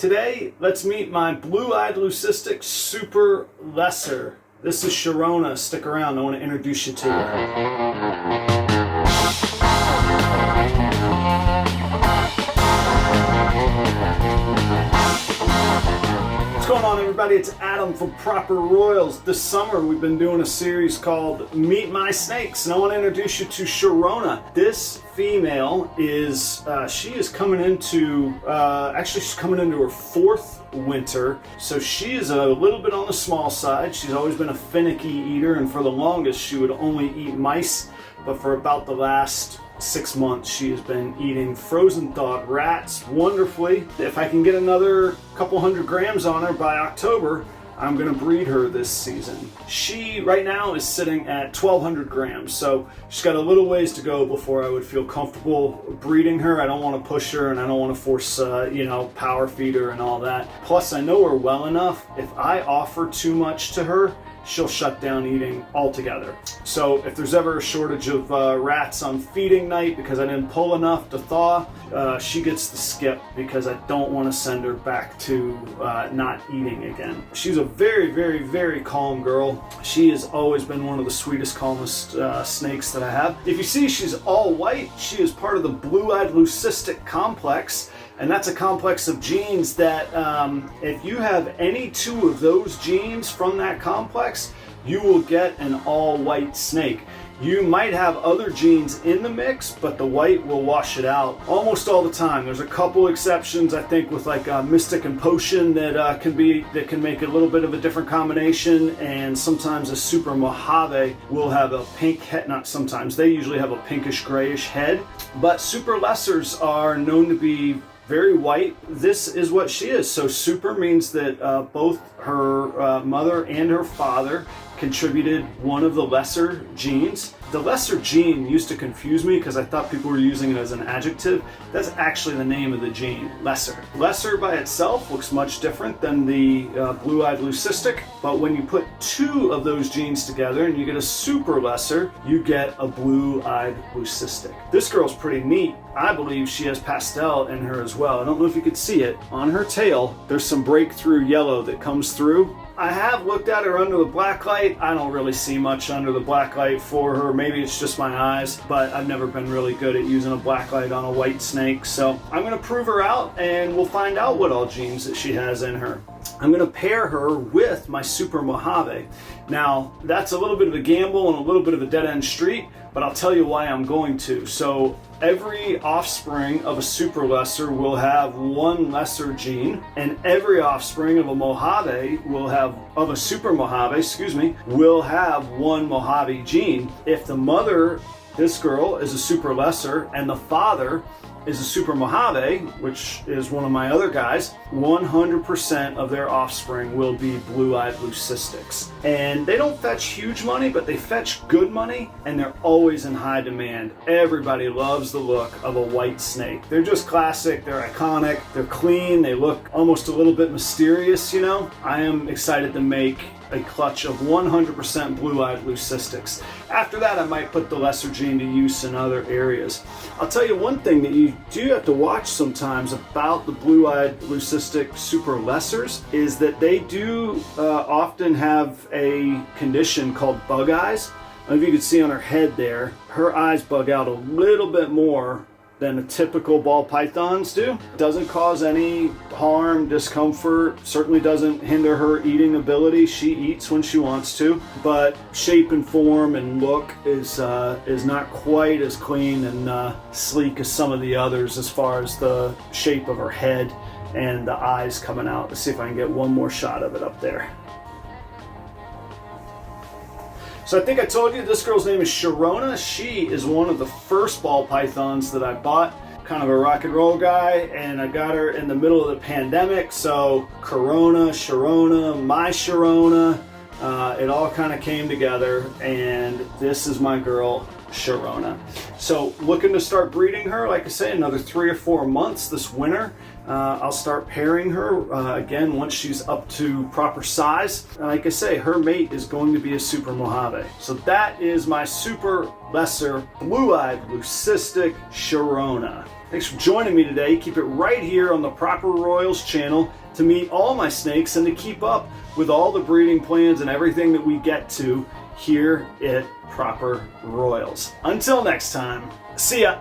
Today, let's meet my Blue Eyed Leucistic Super Lesser. This is Sharona. Stick around, I want to introduce you to her. What's going on, everybody? It's Adam from Proper Royals. This summer we've been doing a series called Meet My Snakes, and I want to introduce you to Sharona. This female is, she is coming into, she's coming into her fourth winter, so she is a little bit on the small side. She's always been a finicky eater, and for the longest she would only eat mice, but for about the last 6 months she has been eating frozen thawed rats wonderfully. If I can get another couple 100 grams on her by October, I'm going to breed her this season. She right now is sitting at 1,200 grams, so she's got a little ways to go before I would feel comfortable breeding her. I don't want to push her, and I don't want to force, power feed her and all that. Plus, I know her well enough. If I offer too much to her, she'll shut down eating altogether. So if there's ever a shortage of rats on feeding night because I didn't pull enough to thaw, she gets the skip because I don't want to send her back to not eating again. She's a very, very, very calm girl. She has always been one of the sweetest, calmest snakes that I have. If you see, she's all white. She is part of the Blue Eyed Leucistic complex. And that's a complex of genes that if you have any two of those genes from that complex, you will get an all-white snake. You might have other genes in the mix, but the white will wash it out almost all the time. There's a couple exceptions, I think, with like Mystic and Potion that can make a little bit of a different combination, and sometimes a Super Mojave will have a pink head. Not sometimes, they usually have a pinkish grayish head, but Super Lessers are known to be very white. This is what she is. So super means that both her mother and her father contributed one of the lesser genes. The lesser gene used to confuse me because I thought people were using it as an adjective. That's actually the name of the gene, lesser. Lesser by itself looks much different than the Blue Eyed Leucistic, but when you put two of those genes together and you get a super lesser, you get a Blue Eyed Leucistic. This girl's pretty neat. I believe she has pastel in her as well. I don't know if you could see it. On her tail, there's some breakthrough yellow that comes through. I have looked at her under the black light. I don't really see much under the black light for her. Maybe it's just my eyes, but I've never been really good at using a black light on a white snake. So I'm going to prove her out, and we'll find out what all genes that she has in her. I'm going to pair her with my Super Mojave. Now, that's a little bit of a gamble and a little bit of a dead-end street, but I'll tell you why I'm going to. So every offspring of a super lesser will have one lesser gene, and every offspring of a Mojave of a super Mojave, will have one Mojave gene. If the mother, this girl, is a super lesser, and the father is a Super Mojave, which is one of my other guys, 100% of their offspring will be Blue Eyed Leucistics. And they don't fetch huge money, but they fetch good money, and they're always in high demand. Everybody loves the look of a white snake. They're just classic, they're iconic, they're clean, they look almost a little bit mysterious, you know? I am excited to make a clutch of 100% Blue Eyed Leucistics. After that, I might put the lesser gene to use in other areas. I'll tell you one thing that you do have to watch sometimes about the Blue Eyed Leucistic Super Lessers is that they do often have a condition called bug eyes. I don't know if you can see on her head there, her eyes bug out a little bit more than the typical ball pythons do. Doesn't cause any harm, discomfort, certainly doesn't hinder her eating ability. She eats when she wants to, but shape and form and look is not quite as clean and sleek as some of the others as far as the shape of her head and the eyes coming out. Let's see if I can get one more shot of it up there. So I think I told you this girl's name is Sharona. She is one of the first ball pythons that I bought. Kind of a rock and roll guy, and I got her in the middle of the pandemic. So Corona, Sharona, my Sharona, it all kind of came together, and this is my girl, Sharona. So looking to start breeding her, like I say, another 3 or 4 months this winter. I'll start pairing her again once she's up to proper size. And like I say, her mate is going to be a Super Mojave. So that is my super lesser Blue Eyed Leucistic Sharona. Thanks for joining me today. Keep it right here on the Proper Royals channel to meet all my snakes and to keep up with all the breeding plans and everything that we get to here at Proper Royals. Until next time, see ya.